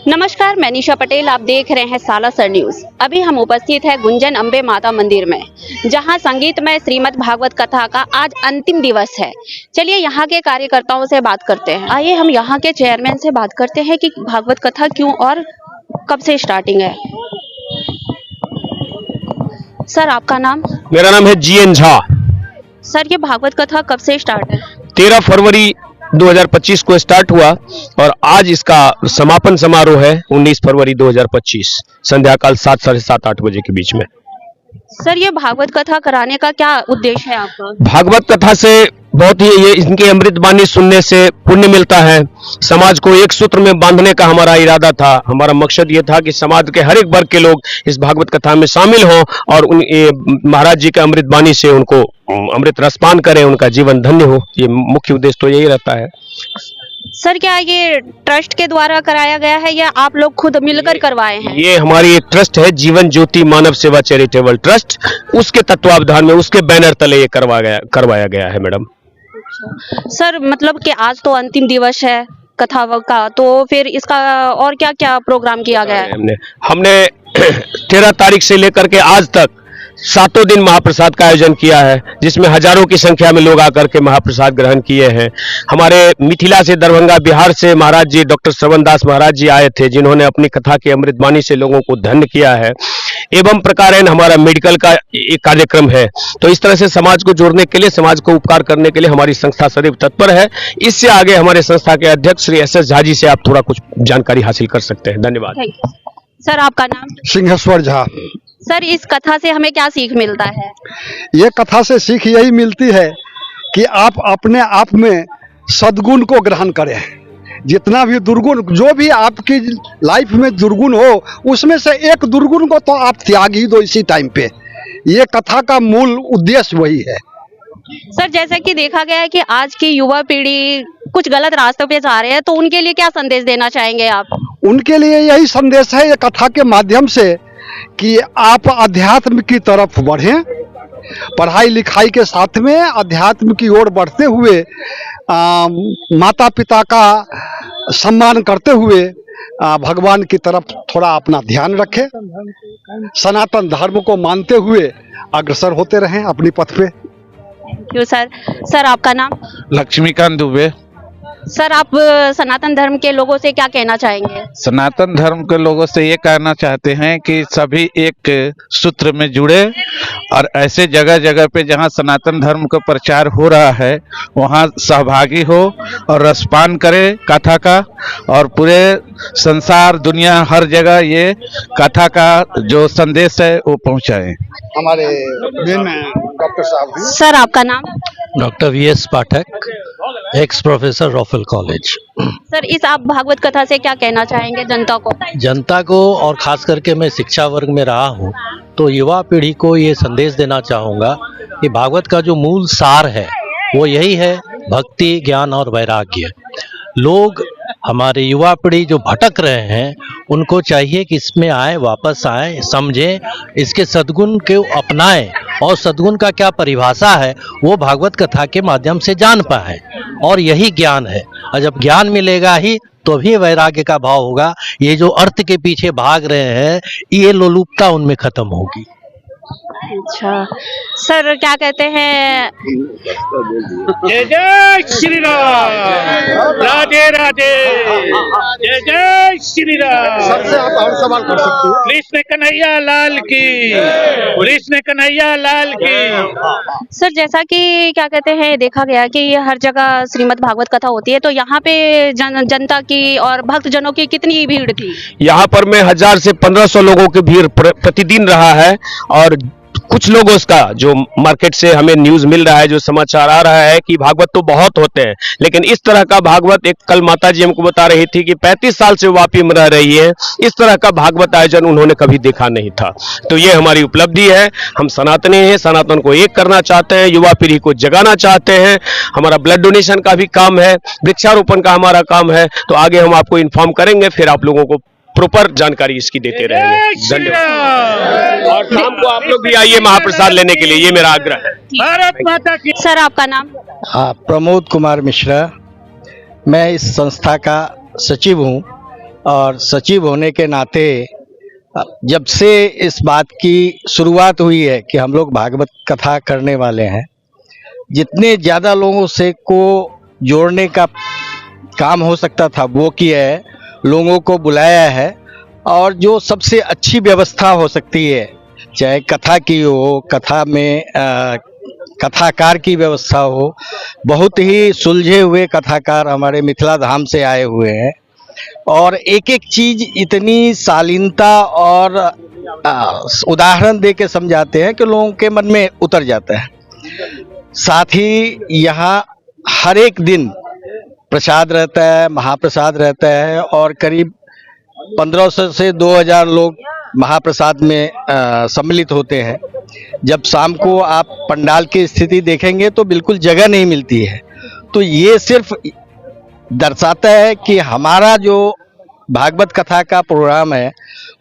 नमस्कार, मैं निशा पटेल। आप देख रहे हैं सालासर न्यूज। अभी हम उपस्थित हैं गुंजन अंबे माता मंदिर में, जहां संगीतमय श्रीमद् भागवत कथा का आज अंतिम दिवस है। चलिए यहाँ के कार्यकर्ताओं से बात करते हैं। आइए हम यहाँ के चेयरमैन से बात करते हैं कि भागवत कथा क्यों और कब से स्टार्टिंग है। सर, आपका नाम? मेरा नाम है GN झा। सर, ये भागवत कथा कब से स्टार्ट है? 13 फरवरी 2025 को स्टार्ट हुआ और आज इसका समापन समारोह है 19 फरवरी 2025 संध्या काल 7, साढ़े 7, 8 बजे के बीच में। सर, ये भागवत कथा कराने का क्या उद्देश्य है आपका? भागवत कथा से बहुत ही ये इनकी अमृत वाणी सुनने से पुण्य मिलता है। समाज को एक सूत्र में बांधने का हमारा इरादा था। हमारा मकसद ये था कि समाज के हर एक वर्ग के लोग इस भागवत कथा में शामिल हों और उन महाराज जी के अमृत वाणी से उनको अमृत रसपान करें, उनका जीवन धन्य हो। ये मुख्य उद्देश्य तो यही रहता है। सर, क्या ये ट्रस्ट के द्वारा कराया गया है या आप लोग खुद मिलकर करवाए हैं? ये हमारी एक ट्रस्ट है, जीवन ज्योति मानव सेवा चैरिटेबल ट्रस्ट। उसके तत्वावधान में, उसके बैनर तले ये करवाया गया है मैडम। सर, मतलब कि आज तो अंतिम दिवस है कथा का, तो फिर इसका और क्या क्या प्रोग्राम किया गया है? हमने 13 तारीख से लेकर के आज तक 7 दिन महाप्रसाद का आयोजन किया है, जिसमें हजारों की संख्या में लोग आकर के महाप्रसाद ग्रहण किए हैं। हमारे मिथिला से, दरभंगा, बिहार से महाराज जी डॉक्टर श्रवण दास महाराज जी आए थे, जिन्होंने अपनी कथा की अमृत वाणी से लोगों को धन्य किया है। एवं प्रकारेण हमारा मेडिकल का एक कार्यक्रम है। तो इस तरह से समाज को जोड़ने के लिए, समाज को उपकार करने के लिए हमारी संस्था सदैव तत्पर है। इससे आगे हमारे संस्था के अध्यक्ष श्री SS झा जी से आप थोड़ा कुछ जानकारी हासिल कर सकते हैं। धन्यवाद। सर, आपका नाम? सिंहेश्वर झा। सर, इस कथा से हमें क्या सीख मिलता है? ये कथा से सीख यही मिलती है कि आप अपने आप में सद्गुण को ग्रहण करें। जितना भी दुर्गुण, जो भी आपकी लाइफ में दुर्गुण हो, उसमें से एक दुर्गुण को तो आप त्याग ही दो इसी टाइम पे। ये कथा का मूल उद्देश्य वही है। सर, जैसा कि देखा गया है कि आज की युवा पीढ़ी कुछ गलत रास्तों पे जा रहे हैं, तो उनके लिए क्या संदेश देना चाहेंगे आप? उनके लिए यही संदेश है ये कथा के माध्यम से कि आप अध्यात्म की तरफ बढ़ें। पढ़ाई लिखाई के साथ में अध्यात्म की ओर बढ़ते हुए माता पिता का सम्मान करते हुए भगवान की तरफ थोड़ा अपना ध्यान रखें। सनातन धर्म को मानते हुए अग्रसर होते रहें अपनी पथ पे। Thank you sir. सर, आपका नाम? लक्ष्मीकांत दुबे। सर, आप सनातन धर्म के लोगों से क्या कहना चाहेंगे? सनातन धर्म के लोगों से ये कहना चाहते हैं कि सभी एक सूत्र में जुड़े और ऐसे जगह जगह पे जहाँ सनातन धर्म का प्रचार हो रहा है वहाँ सहभागी हो और रसपान करे कथा का, और पूरे संसार, दुनिया, हर जगह ये कथा का जो संदेश है वो पहुँचाए। हमारे डॉक्टर साहब। सर, आपका नाम? डॉक्टर VS पाठक, एक्स प्रोफेसर रॉफेल कॉलेज। सर, इस आप भागवत कथा से क्या कहना चाहेंगे जनता को? जनता को, और खास करके मैं शिक्षा वर्ग में रहा हूँ, तो युवा पीढ़ी को ये संदेश देना चाहूँगा कि भागवत का जो मूल सार है वो यही है, भक्ति, ज्ञान और वैराग्य। लोग, हमारे युवा पीढ़ी जो भटक रहे हैं, उनको चाहिए कि इसमें आए, वापस आए, समझें, इसके सद्गुण को अपनाएं और सद्गुण का क्या परिभाषा है वो भागवत कथा के माध्यम से जान पाए। और यही ज्ञान है, और जब ज्ञान मिलेगा ही तो भी वैराग्य का भाव होगा। ये जो अर्थ के पीछे भाग रहे हैं, ये लोलुपता उनमें खत्म होगी। अच्छा सर, क्या कहते हैं? जय जय श्री राम, राधे राधे, जय जय श्री राम। सबसे आप और सवाल कर सकते हैं। कृष्ण कन्हैया लाल की, कृष्ण कन्हैया लाल की। सर, जैसा कि क्या कहते हैं, देखा गया कि हर जगह श्रीमद् भागवत कथा होती है, तो यहाँ पे जनता की और भक्तजनों की कितनी भीड़ थी? यहाँ पर में 1000 से 1500 लोगों की भीड़ प्रतिदिन रहा है। और कुछ लोगों का जो मार्केट से हमें न्यूज मिल रहा है, जो समाचार आ रहा है कि भागवत तो बहुत होते हैं, लेकिन इस तरह का भागवत, एक कल माता जी हमको बता रही थी कि 35 साल से वापी में रह रही है, इस तरह का भागवत आयोजन उन्होंने कभी देखा नहीं था। तो ये हमारी उपलब्धि है। हम सनातनी हैं, सनातन को एक करना चाहते हैं, युवा पीढ़ी को जगाना चाहते हैं। हमारा ब्लड डोनेशन का भी काम है, वृक्षारोपण का हमारा काम है। तो आगे हम आपको इन्फॉर्म करेंगे, फिर आप लोगों को प्रॉपर जानकारी इसकी देते रहेंगे। धन्यवाद। और शाम को आप लोग भी आइए महाप्रसाद लेने के लिए, ये मेरा आग्रह है। भारत माता की। सर, आपका नाम? प्रमोद कुमार मिश्रा। मैं इस संस्था का सचिव हूँ और सचिव होने के नाते जब से इस बात की शुरुआत हुई है कि हम लोग भागवत कथा करने वाले हैं, जितने ज़्यादा लोगों से को जोड़ने का काम हो सकता था वो किया है, लोगों को बुलाया है, और जो सबसे अच्छी व्यवस्था हो सकती है, चाहे कथा की हो, कथा में कथाकार की व्यवस्था हो, बहुत ही सुलझे हुए कथाकार हमारे मिथिला धाम से आए हुए हैं, और एक एक चीज इतनी शालीनता और उदाहरण दे के समझाते हैं कि लोगों के मन में उतर जाता है। साथ ही यहाँ हर एक दिन प्रसाद रहता है, महाप्रसाद रहता है, और करीब 1500 से 2000 लोग महाप्रसाद में सम्मिलित होते हैं। जब शाम को आप पंडाल की स्थिति देखेंगे तो बिल्कुल जगह नहीं मिलती है। तो ये सिर्फ दर्शाता है कि हमारा जो भागवत कथा का प्रोग्राम है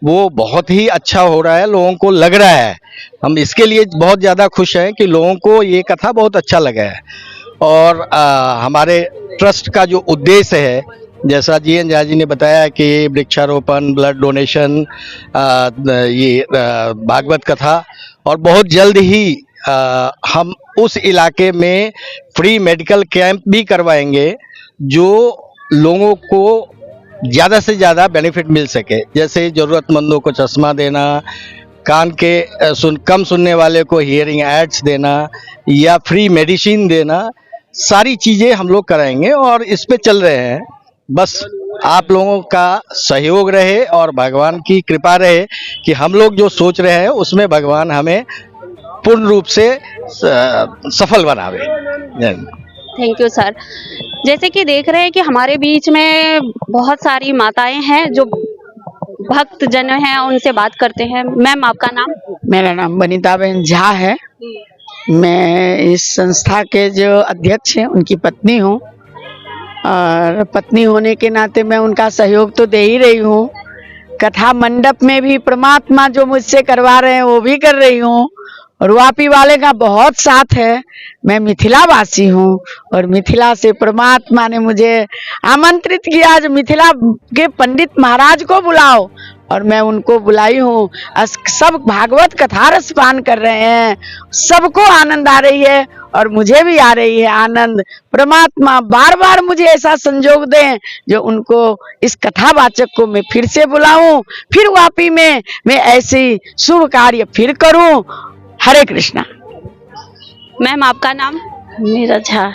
वो बहुत ही अच्छा हो रहा है, लोगों को लग रहा है। हम इसके लिए बहुत ज़्यादा खुश हैं कि लोगों को ये कथा बहुत अच्छा लगा है। और हमारे ट्रस्ट का जो उद्देश्य है, जैसा जीएन झा जी ने बताया कि वृक्षारोपण, ब्लड डोनेशन, ये भागवत कथा, और बहुत जल्द ही हम उस इलाके में फ्री मेडिकल कैंप भी करवाएंगे जो लोगों को ज़्यादा से ज़्यादा बेनिफिट मिल सके। जैसे ज़रूरतमंदों को चश्मा देना, कान के कम सुनने वाले को हियरिंग एड्स देना, या फ्री मेडिसिन देना, सारी चीज़ें हम लोग कराएंगे और इस पे चल रहे हैं। बस आप लोगों का सहयोग रहे और भगवान की कृपा रहे कि हम लोग जो सोच रहे हैं उसमें भगवान हमें पूर्ण रूप से सफल बनावे। Thank you sir. जैसे कि देख रहे हैं कि हमारे बीच में बहुत सारी माताएं हैं जो भक्त जन हैं, उनसे बात करते हैं। मैम, आपका नाम? मेरा नाम वनिताबेन झा है। मैं इस संस्था के जो अध्यक्ष हैं उनकी पत्नी हूँ, और पत्नी होने के नाते मैं उनका सहयोग तो दे ही रही हूँ। कथा मंडप में भी परमात्मा जो मुझसे करवा रहे हैं वो भी कर रही हूँ, और वापी वाले का बहुत साथ है। मैं मिथिला वासी हूँ, और मिथिला से परमात्मा ने मुझे आमंत्रित किया आज मिथिला के पंडित महाराज को बुलाओ, और मैं उनको बुलाई हूँ। सब भागवत कथा रसपान कर रहे हैं, सबको आनंद आ रही है और मुझे भी आ रही है आनंद। परमात्मा बार बार मुझे ऐसा संजोग दें जो उनको, इस कथावाचक को मैं फिर से बुलाऊं, फिर वापी में मैं ऐसी शुभ कार्य फिर करूं। हरे कृष्णा। मैम, आपका नाम? नीरज झा।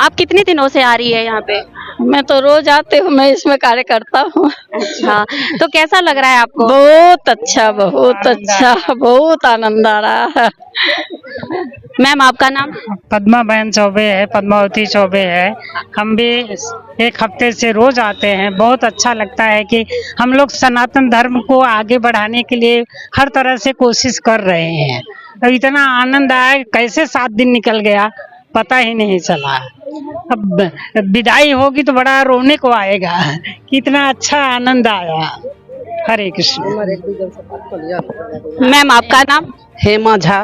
आप कितने दिनों से आ रही है यहाँ पे? मैं तो रोज आती हूँ, मैं इसमें कार्य करता हूँ। अच्छा, तो कैसा लग रहा है आपको? बहुत अच्छा, बहुत अच्छा, बहुत आनंद आ रहा है। मैम, आपका नाम? पद्मा बहन चौबे है, पद्मावती चौबे है। हम भी एक हफ्ते से रोज आते हैं। बहुत अच्छा लगता है कि हम लोग सनातन धर्म को आगे बढ़ाने के लिए हर तरह से कोशिश कर रहे हैं। अब इतना आनंद आया, कैसे 7 दिन निकल गया पता ही नहीं चला। अब विदाई होगी तो बड़ा रोने को आएगा, कितना अच्छा आनंद आया। हरे कृष्ण। मैम, आपका नाम? हेमा झा।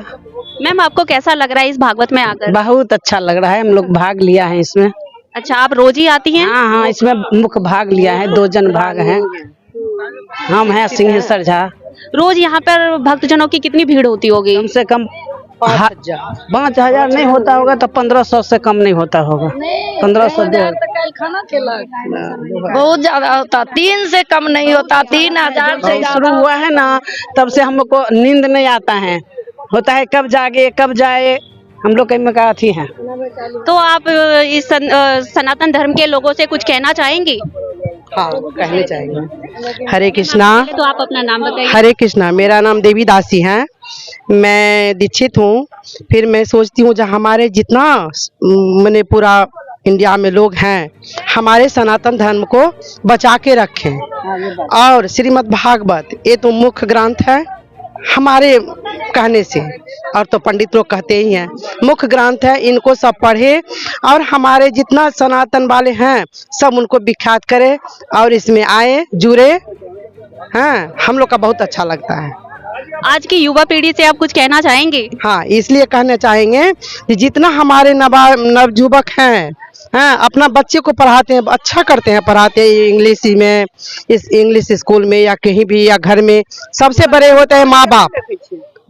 मैम, आपको कैसा लग रहा है इस भागवत में आकर? बहुत अच्छा लग रहा है, हम लोग भाग लिया है इसमें। अच्छा, आप रोज ही आती हैं? हाँ हाँ, इसमें मुख्य भाग लिया है, 2 जन भाग हैं। हम हैं सिंहेश्वर झा। रोज यहाँ पर भक्तजनों की कितनी भीड़ होती होगी? कम से कम 5000 नहीं होता होगा तो 1500 से कम नहीं होता होगा। 1500 बहुत ज्यादा होता, 3 से कम नहीं होता। 3000 से शुरू हुआ है ना, तब से हमको नींद नहीं आता है, होता है कब जागे कब जाए, हम लोग कहीं का अथी है। तो आप इस सनातन धर्म के लोगों से कुछ कहना चाहेंगी? हाँ, कहने चाहेंगे। हरे कृष्णा। तो आप अपना नाम बताइए। हरे कृष्णा। मेरा नाम देवी दासी है, मैं दीक्षित हूँ। फिर मैं सोचती हूँ जहाँ हमारे जितना मैंने पूरा इंडिया में लोग हैं, हमारे सनातन धर्म को बचा के रखें। और श्रीमद् भागवत ये तो मुख्य ग्रंथ है हमारे कहने से, और तो पंडित लोग कहते ही हैं मुख्य ग्रंथ है, इनको सब पढ़े और हमारे जितना सनातन वाले हैं सब उनको विख्यात करें और इसमें आए जुड़े। हाँ, हम लोग का बहुत अच्छा लगता है। आज की युवा पीढ़ी से आप कुछ कहना चाहेंगे? हाँ, इसलिए कहना चाहेंगे कि जितना हमारे नवयुवक हैं, हाँ, अपना बच्चे को पढ़ाते हैं, अच्छा करते हैं, पढ़ाते हैं इंग्लिश में, इस इंग्लिश स्कूल में या कहीं भी या घर में। सबसे बड़े होते हैं माँ बाप,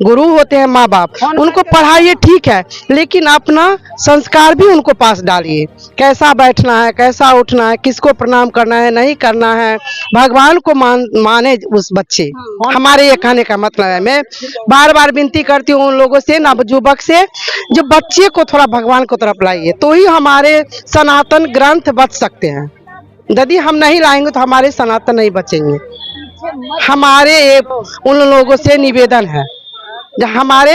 गुरु होते हैं माँ बाप। उनको पढ़ाइए ठीक है, लेकिन अपना संस्कार भी उनको पास डालिए। कैसा बैठना है, कैसा उठना है, किसको प्रणाम करना है, नहीं करना है, भगवान को माने उस बच्चे। हमारे ये कहने का मतलब है, मैं बार बार विनती करती हूँ उन लोगों से, नवयुवक से, जो बच्चे को थोड़ा भगवान को तरफ लाइए, तो ही हमारे सनातन ग्रंथ बच सकते हैं। यदि हम नहीं लाएंगे तो हमारे सनातन नहीं बचेंगे। हमारे उन लोगों से निवेदन है, हमारे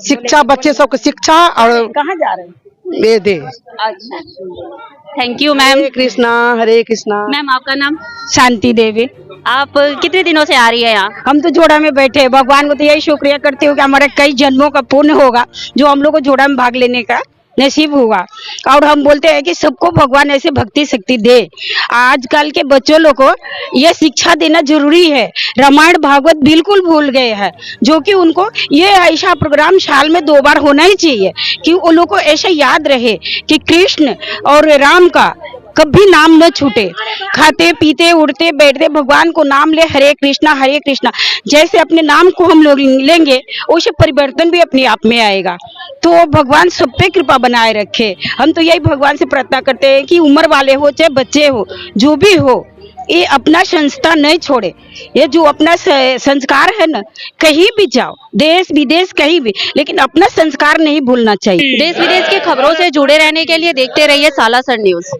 शिक्षा, बच्चे सबको शिक्षा और कहाँ जा रहे हैं? ये दे। अच्छा, thank you ma'am. Hare Krishna, Hare Krishna. Ma'am आपका नाम? शांति देवी। आप कितने दिनों से आ रही है यहाँ? हम तो जोड़ा में बैठे हैं। भगवान को तो यही शुक्रिया करती हूँ कि हमारे कई जन्मों का पुण्य होगा जो हम लोग को जोड़ा में भाग लेने का नसीब हुआ। और हम बोलते हैं कि सबको भगवान ऐसे भक्ति शक्ति दे। आजकल के बच्चों लोग को ये शिक्षा देना जरूरी है। रामायण भागवत बिल्कुल भूल गए हैं, जो कि उनको ये ऐसा प्रोग्राम साल में 2 बार होना ही चाहिए कि वो लोग को ऐसे याद रहे कि कृष्ण और राम का कभी नाम न छूटे। खाते पीते उड़ते बैठते भगवान को नाम ले, हरे कृष्णा हरे कृष्णा। जैसे अपने नाम को हम लोग लेंगे वैसे परिवर्तन भी अपने आप में आएगा। तो भगवान सब पे कृपा बनाए रखे। हम तो यही भगवान से प्रार्थना करते हैं कि उम्र वाले हो चाहे बच्चे हो, जो भी हो, ये अपना संस्था नहीं छोड़े। ये जो अपना संस्कार है ना, कहीं भी जाओ, देश विदेश कहीं भी, लेकिन अपना संस्कार नहीं भूलना चाहिए। देश विदेश की खबरों से जुड़े रहने के लिए देखते रहिए सालासर न्यूज।